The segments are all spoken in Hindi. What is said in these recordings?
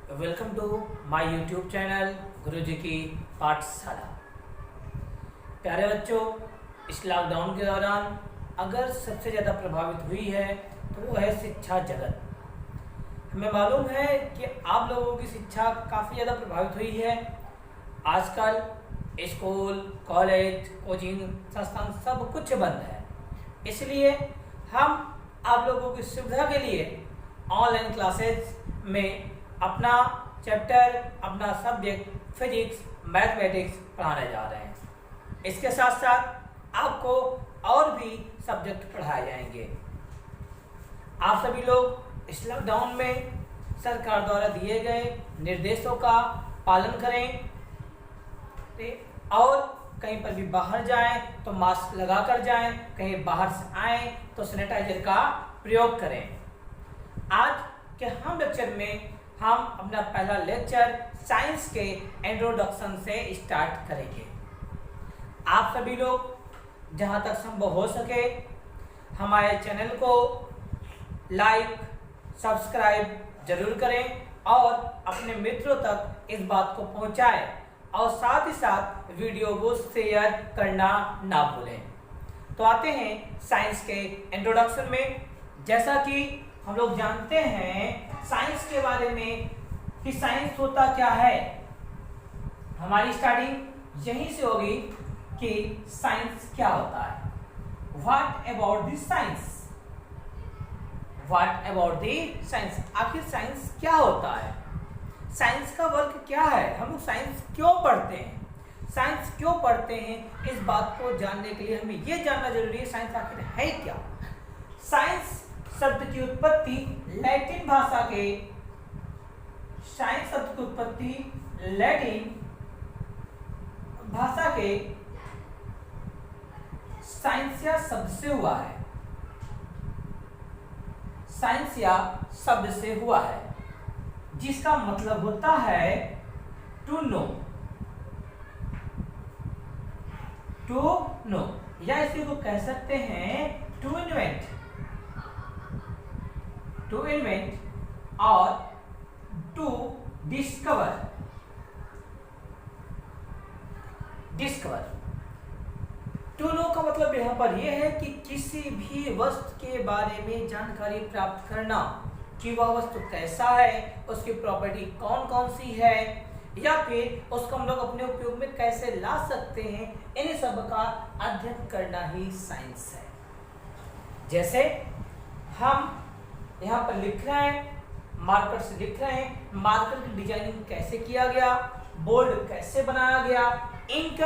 Welcome to my YouTube channel Guruji की पाठशाला। प्यारे बच्चों, इस लॉकडाउन के दौरान अगर सबसे ज़्यादा प्रभावित हुई है तो वो है शिक्षा जगत। हमें मालूम है कि आप लोगों की शिक्षा काफ़ी ज़्यादा प्रभावित हुई है। आजकल स्कूल, कॉलेज, कोचिंग संस्थान सब कुछ बंद है, इसलिए हम आप लोगों की सुविधा के लिए ऑनलाइन क्लासेस में अपना चैप्टर, अपना सब्जेक्ट फिजिक्स, मैथमेटिक्स पढ़ाने जा रहे हैं। इसके साथ साथ आपको और भी सब्जेक्ट पढ़ाए जाएंगे। आप सभी लोग इस लॉकडाउन में सरकार द्वारा दिए गए निर्देशों का पालन करें और कहीं पर भी बाहर जाएं तो मास्क लगा कर जाएं, कहीं बाहर से आएं तो सैनिटाइजर का प्रयोग करें। आज के हम लेक्चर में हम अपना पहला लेक्चर साइंस के इंट्रोडक्शन से स्टार्ट करेंगे। आप सभी लोग जहां तक संभव हो सके हमारे चैनल को लाइक, सब्सक्राइब जरूर करें और अपने मित्रों तक इस बात को पहुंचाएं और साथ ही साथ वीडियो को शेयर करना ना भूलें। तो आते हैं साइंस के इंट्रोडक्शन में। जैसा कि हम लोग जानते हैं साइंस के बारे में कि साइंस होता क्या है, हमारी स्टार्टिंग यहीं से होगी कि साइंस क्या होता है। What about the science, what about the science, आखिर साइंस क्या होता है, साइंस का वर्क क्या है, हम लोग साइंस क्यों पढ़ते हैं, साइंस क्यों पढ़ते हैं, इस बात को जानने के लिए हमें यह जानना जरूरी है साइंस आखिर है क्या। साइंस शब्द की उत्पत्ति लैटिन भाषा के, साइंस शब्द की उत्पत्ति लैटिन भाषा के साइंसिया शब्द से हुआ है। साइंसिया शब्द से हुआ है जिसका मतलब होता है टू नो, टू नो, या इसी को कह सकते हैं टू इन्वेंट, टू इन्वेंट और to discover, discover. To know का मतलब यहाँ पर यह है कि किसी भी वस्तु के बारे में जानकारी प्राप्त करना कि वह वस्तु कैसा है, उसकी प्रॉपर्टी कौन कौन सी है, या फिर उसको हम लोग अपने उपयोग में कैसे ला सकते हैं, इन सब का अध्ययन करना ही साइंस है। जैसे हम यहाँ पर लिख रहे हैं, मार्कर से लिख रहे हैं, मार्कर की डिजाइनिंग कैसे किया गया, बोर्ड कैसे बनाया गया, इंक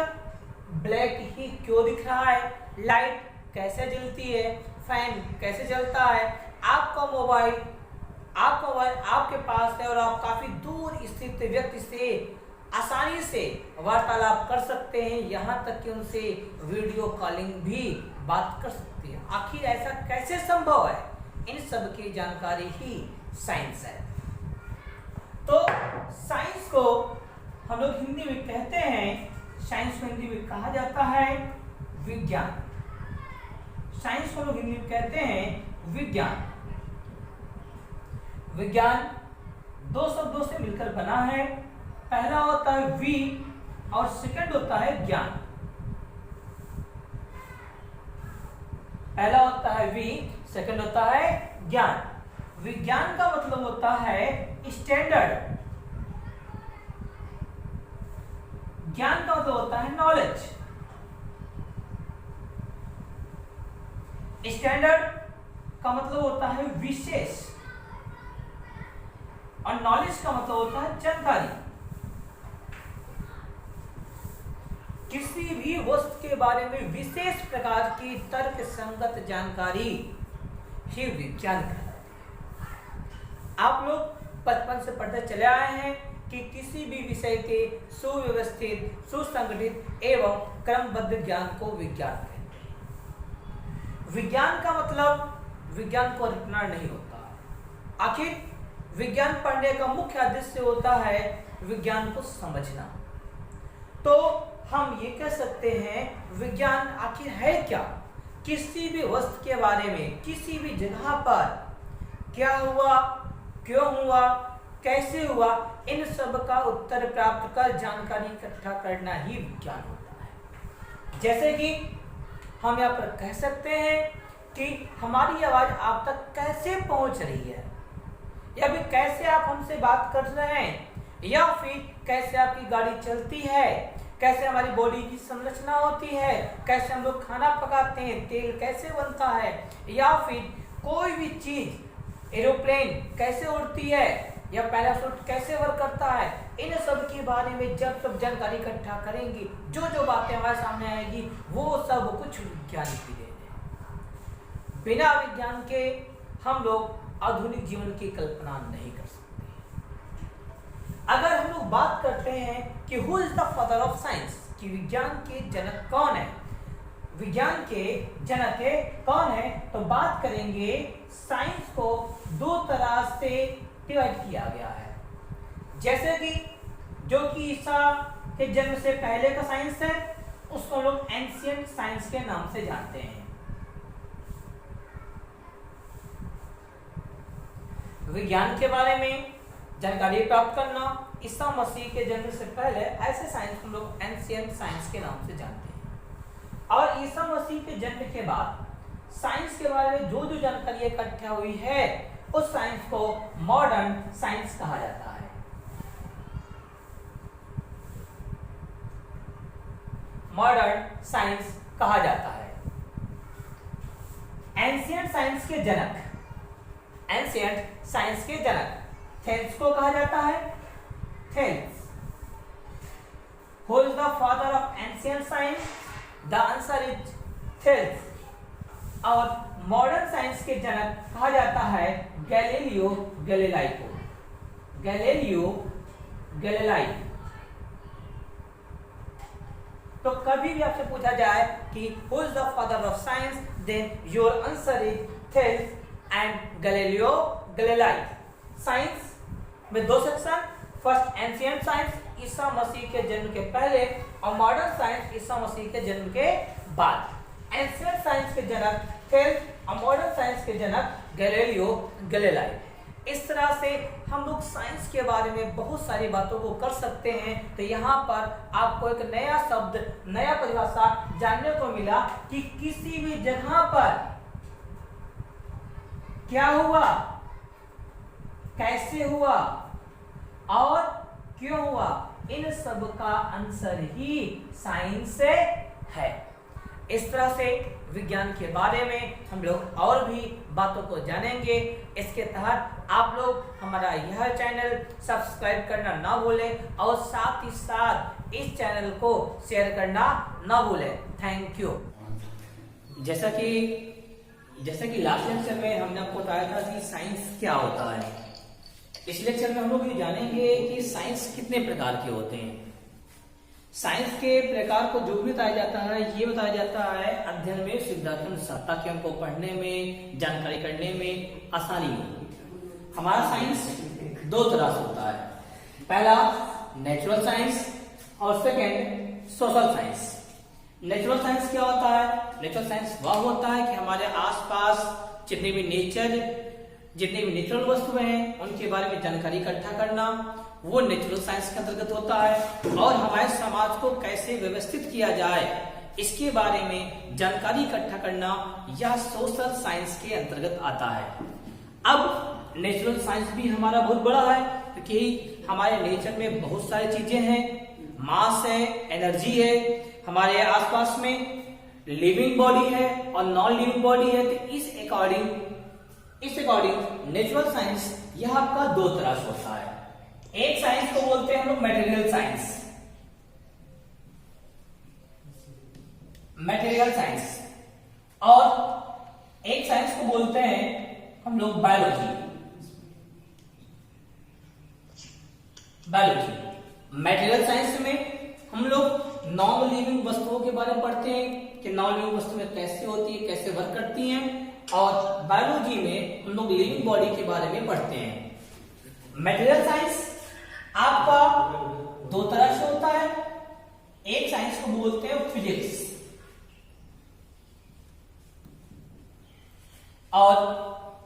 ब्लैक ही क्यों दिख रहा है, लाइट कैसे जलती है, फैन कैसे चलता है, आपका मोबाइल आपके पास है और आप काफी दूर स्थित व्यक्ति से आसानी से वार्तालाप कर सकते हैं, यहाँ तक कि उनसे वीडियो कॉलिंग भी बात कर सकते हैं। आखिर ऐसा कैसे संभव है, इन सब की जानकारी ही साइंस है। तो साइंस को हम लोग हिंदी में कहते हैं, साइंस को हिंदी में कहा जाता है विज्ञान। साइंस को लोग हिंदी में कहते हैं विज्ञान। विज्ञान दो शब्दों से मिलकर बना है, पहला होता है वी और सेकंड होता है ज्ञान। पहला होता है वी, सेकंड होता है ज्ञान। विज्ञान का मतलब होता है स्टैंडर्ड, ज्ञान का मतलब होता है नॉलेज। स्टैंडर्ड का मतलब होता है विशेष और नॉलेज का मतलब होता है जानकारी। किसी भी वस्तु के बारे में विशेष प्रकार की तर्क संगत जानकारी ही विज्ञान कहलाती है। आप लोग बचपन से पढ़ते चले आए हैं कि किसी भी विषय के सुव्यवस्थित, सुसंगठित एवं क्रमबद्ध ज्ञान को विज्ञान कहते हैं। विज्ञान का मतलब विज्ञान को रटना नहीं होता। आखिर विज्ञान पढ़ने का मुख्य उद्देश्य होता है विज्ञान को समझना। तो हम ये कह सकते हैं विज्ञान आखिर है क्या, किसी भी वस्तु के बारे में, किसी भी जगह पर क्या हुआ, क्यों हुआ, कैसे हुआ, इन सब का उत्तर प्राप्त कर जानकारी इकट्ठा करना ही विज्ञान होता है। जैसे कि हम यहाँ पर कह सकते हैं कि हमारी आवाज आप तक कैसे पहुंच रही है, या फिर कैसे आप हमसे बात कर रहे हैं, या फिर कैसे आपकी गाड़ी चलती है, कैसे हमारी बॉडी की संरचना होती है, कैसे हम लोग खाना पकाते हैं, तेल कैसे बनता है, या फिर कोई भी चीज, एरोप्लेन कैसे उड़ती है, या पैराशूट कैसे वर्क करता है, इन सब के बारे में जब सब जानकारी इकट्ठा करेंगे, जो जो बातें हमारे सामने आएगी वो सब कुछ विज्ञान की देन है। बिना विज्ञान के हम लोग आधुनिक जीवन की कल्पना नहीं कर सकते। अगर हम लोग बात करते हैं कि who is the father of science, कि विज्ञान के जनक कौन है, विज्ञान के जनक है कौन है, तो बात करेंगे साइंस को दो तरह से डिवाइड किया गया है। जैसे कि जो कि ईसा के जन्म से पहले का साइंस है, उसको लोग एंशिएंट साइंस के नाम से जानते हैं। विज्ञान के बारे में जानकारी प्राप्त करना, ईसा मसीह के जन्म से पहले ऐसे साइंस हम लोग एंशिएंट साइंस के नाम से जानते हैं। और ईसा मसीह के जन्म के बाद साइंस के बारे में जो जो जानकारी इकट्ठा हुई है, उस साइंस को मॉडर्न साइंस कहा जाता है। मॉडर्न साइंस कहा जाता है। एंशिएंट साइंस के जनक, एंशिएंट साइंस के जनक थेल्स को कहा जाता है। Thales, who is the father of ancient science, the answer is Thales. और मॉडर्न साइंस के जनक कहा जाता है गैलीलियो गैलीलाई को, गैलीलियो गैलीलाई। तो कभी भी आपसे पूछा जाए कि who is the father of science, then your answer is Thales and Galileo Galilei. Science में दो section, first ancient science Isa Masih के जन्म के पहले, और मॉडर्न साइंस ईसा मसीह के जन्म के बाद। एंशिएंट साइंस के जनक थेल्स और मॉडर्न साइंस के जनक गैलीलियो गैलीलाई। इस तरह से हम लोग साइंस के बारे में बहुत सारी बातों को कर सकते हैं। तो यहाँ पर आपको एक नया शब्द, नया परिभाषा जानने को मिला कि किसी भी जगह पर क्या हुआ, कैसे हुआ और क्यों हुआ, इन सब का आंसर ही साइंस है। इस तरह से विज्ञान के बारे में हम लोग और भी बातों को जानेंगे। इसके तहत आप लोग हमारा यह चैनल सब्सक्राइब करना ना भूलें और साथ ही साथ इस चैनल को शेयर करना ना भूलें। Thank you. जैसा कि लास्ट लेक्चर में हमने आपको बताया था कि साइंस क्या होता है, इस लेक्चर में हम लोग ये जानेंगे कि साइंस कितने प्रकार के होते हैं। साइंस के प्रकार को जो भी बताया जाता है, ये बताया जाता है अध्ययन में सुविधा के अनुसार, ताकि हमको पढ़ने में, जानकारी करने में आसानी हो। हमारा साइंस दो तरह से होता है, पहला नेचुरल साइंस और second social science. Natural science क्या होता है? नेचुरल साइंस वह होता है कि हमारे आसपास जितने भी नेचुरल वस्तुएं हैं उनके बारे में जानकारी इकट्ठा करना, वो नेचुरल साइंस के अंतर्गत होता है। और हमारे समाज को कैसे व्यवस्थित किया जाए, इसके बारे में जानकारी इकट्ठा करना, यह सोशल साइंस के अंतर्गत आता है। अब नेचुरल साइंस भी हमारा बहुत बड़ा है, क्योंकि हमारे नेचर में बहुत सारी चीजें हैं, मास है, एनर्जी है, हमारे आसपास में लिविंग बॉडी है और नॉन लिविंग बॉडी है। तो इस अकॉर्डिंग नेचुरल साइंस यह आपका दो तरह से होता है। एक साइंस को बोलते हैं हम लोग मटेरियल साइंस, और एक साइंस को बोलते हैं हम लोग बायोलॉजी। मटेरियल साइंस में हम लोग नॉन लिविंग वस्तुओं के बारे में पढ़ते हैं कि नॉन लिविंग वस्तुएं कैसे होती है, कैसे वर्क करती हैं। और बायोलॉजी में हम लोग लिविंग बॉडी के बारे में पढ़ते हैं। मटेरियल साइंस आपका दो तरह से होता है। एक साइंस को बोलते हैं फिजिक्स, और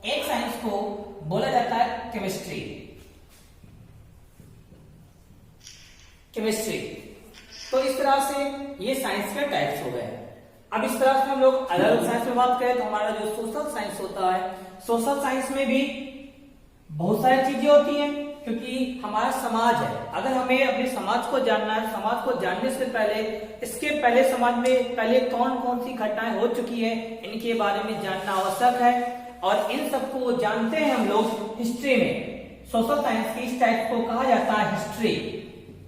एक साइंस को बोला जाता है केमिस्ट्री। केमिस्ट्री। तो इस तरह से ये साइंस के टाइप्स हो गए। अब इस तरह से हम लोग अलग अलग साइंस में बात करें तो हमारा जो सोशल साइंस होता है, सोशल साइंस में भी बहुत सारी चीजें होती हैं, क्योंकि हमारा समाज है। अगर हमें अपने समाज को जानना है, समाज को जानने से पहले इसके पहले समाज में पहले कौन कौन सी घटनाएं हो चुकी है इनके बारे में जानना आवश्यक है। और इन सबको जानते हैं हम लोग हिस्ट्री में। सोशल साइंस की इस टाइप को कहा जाता है हिस्ट्री।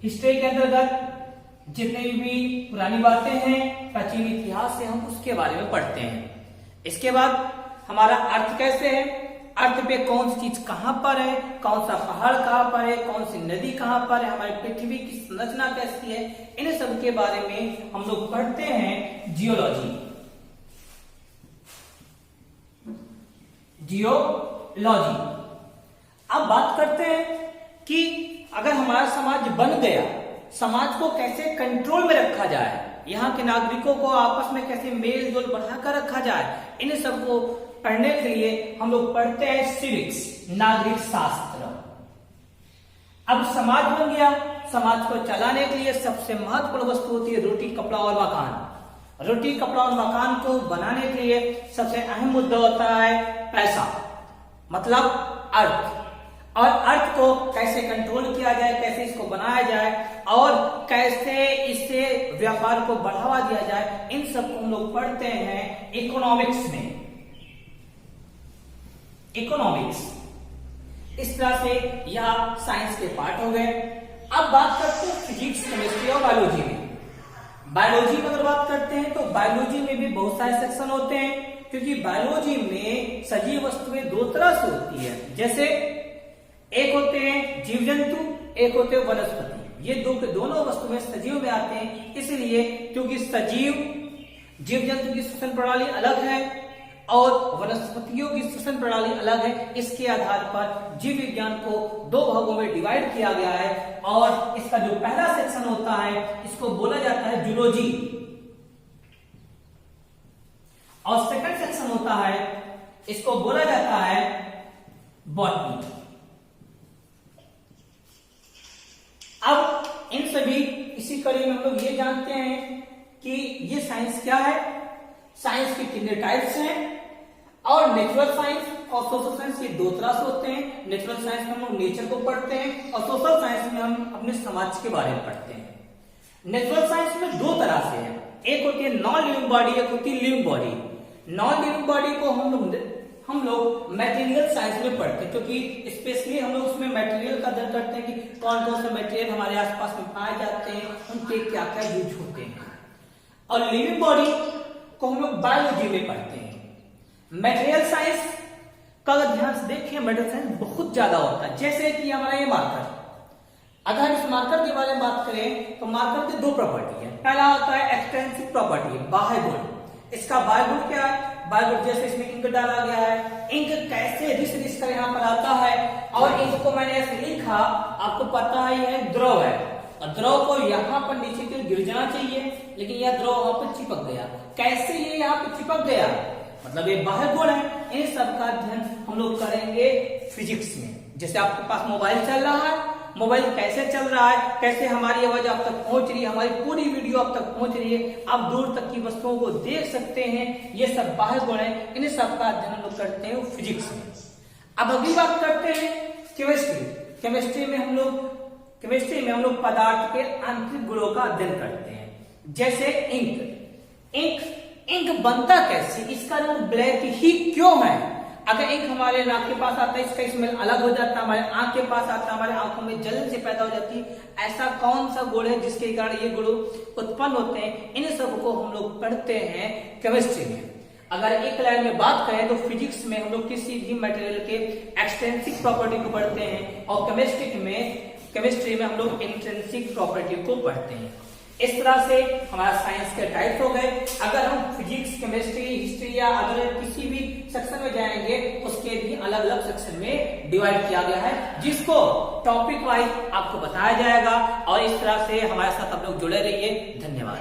हिस्ट्री के अंतर्गत जितने भी पुरानी बातें हैं, प्राचीन इतिहास से हम उसके बारे में पढ़ते हैं। इसके बाद हमारा अर्थ कैसे है, अर्थ पे कौन सी चीज कहां पर है, कौन सा पहाड़ कहां पर है, कौन सी नदी कहां पर है, हमारी पृथ्वी की संरचना कैसी है, इन सब के बारे में हम लोग पढ़ते हैं जियोलॉजी। जियोलॉजी। अब बात करते हैं कि अगर हमारा समाज बन गया, समाज को कैसे कंट्रोल में रखा जाए, यहाँ के नागरिकों को आपस में कैसे मेल जोल बढ़ाकर रखा जाए, इन सब को पढ़ने के लिए हम लोग पढ़ते हैं सिविक्स, नागरिक शास्त्र। अब समाज बन गया, समाज को चलाने के लिए सबसे महत्वपूर्ण वस्तु होती है रोटी, कपड़ा और मकान। रोटी, कपड़ा और मकान को बनाने के लिए सबसे अहम मुद्दा होता है पैसा, मतलब अर्थ। और अर्थ को कैसे कंट्रोल किया जाए, कैसे इसको बनाया जाए और कैसे इससे व्यापार को बढ़ावा दिया जाए, इन सब को हम लोग पढ़ते हैं इकोनॉमिक्स में। इकोनॉमिक्स। इस तरह से यह साइंस के पार्ट हो गए। अब बात करते हैं फिजिक्स, केमिस्ट्री और बायोलॉजी में। बायोलॉजी में अगर बात करते हैं तो बायोलॉजी में भी बहुत सारे सेक्शन होते हैं, क्योंकि बायोलॉजी में सजीव वस्तुएं दो तरह से होती है। जैसे एक होते हैं जीव जंतु, एक होते हैं वनस्पति। ये दोनों वस्तुएं सजीव में आते हैं, इसलिए क्योंकि सजीव जीव जंतु की श्वसन प्रणाली अलग है और वनस्पतियों की श्वसन प्रणाली अलग है। इसके आधार पर जीव विज्ञान को दो भागों में डिवाइड किया गया है। और इसका जो पहला सेक्शन होता है इसको बोला जाता है जूलॉजी, और सेकंड सेक्शन होता है इसको बोला जाता है बॉटनी। अब इन सभी इसी कड़ी में हम लोग ये जानते हैं कि ये साइंस क्या है, साइंस के कितने टाइप्स हैं, और नेचुरल साइंस और सोशल साइंस ये दो तरह से होते हैं। नेचुरल साइंस में हम लोग नेचर को पढ़ते हैं और सोशल साइंस में हम अपने समाज के बारे में पढ़ते हैं। नेचुरल साइंस में दो तरह से है, एक होती है नॉन लिविंग बॉडी, एक होती है living body. Non living body को हम लोग मटेरियल साइंस में पढ़ते हैं, क्योंकि स्पेशली हम लोग उसमें मटेरियल का अध्ययन करते हैं कि कौन कौन से मटेरियल हमारे आसपास में पाए जाते हैं, उनके क्या क्या यूज होते हैं। और लिविंग बॉडी को हम लोग बायोलॉजी में पढ़ते हैं। मटेरियल साइंस का अगर ध्यान से देखें, मटेरियल साइंस बहुत ज्यादा होता है। जैसे कि हमारा ये मार्कर, अगर हम इस मार्कर के बारे में बात करें तो मार्कर की दो प्रॉपर्टी है। पहला होता है एक्सटेंसिव प्रॉपर्टी, बाह्य गुण। इसका बाह्य गुण क्या है, बाह्य गुण जैसे इसमें इंक डाला गया है, इंक कैसे रिस कर यहाँ पर आता है, और इंक को मैंने ऐसे लिखा, आपको पता है यह द्रव है, और द्रव को यहाँ पर नीचे की गिर जाना चाहिए, लेकिन यह द्रव वहां पर चिपक गया। कैसे ये यहाँ पे चिपक गया, मतलब ये बाह्य गुण है। इन सब का अध्ययन हम लोग करेंगे फिजिक्स में। जैसे आपके पास मोबाइल चल रहा है, मोबाइल कैसे चल रहा है, कैसे हमारी आवाज आप तक पहुंच रही है, हमारी पूरी वीडियो आप तक पहुंच रही है, आप दूर तक की वस्तुओं को देख सकते हैं, ये सब बाह्य गुण है। इन सब का अध्ययन हम लोग करते हैं फिजिक्स में। अब अगली बात करते हैं केमिस्ट्री। केमिस्ट्री में हम लोग पदार्थ के आंतरिक गुणों का अध्ययन करते हैं। जैसे इंक बनता कैसे, इसका रंग ब्लैक ही क्यों है। अगर इंक हमारे नाक के पास आता है, इसका स्मेल अलग हो जाता है, हमारे आंख के पास आता है, हमारे आंखों में जलन से पैदा हो जाती है। ऐसा कौन सा गुण है जिसके कारण ये गुण उत्पन्न होते हैं, इन सब को हम लोग पढ़ते हैं केमिस्ट्री में। अगर एक लाइन में बात करें तो फिजिक्स में हम लोग किसी भी मटेरियल के एक्सटेंसिव प्रॉपर्टी को पढ़ते हैं, और केमिस्ट्री में हम लोग इंट्रिंसिक प्रॉपर्टी को पढ़ते हैं। इस तरह से हमारा साइंस के टाइप हो गए। अगर हम फिजिक्स, केमिस्ट्री, हिस्ट्री या अगर किसी भी सेक्शन में जाएंगे, उसके भी अलग अलग सेक्शन में डिवाइड किया गया है, जिसको टॉपिक वाइज आपको बताया जाएगा। और इस तरह से हमारे साथ आप लोग जुड़े रहिए। धन्यवाद।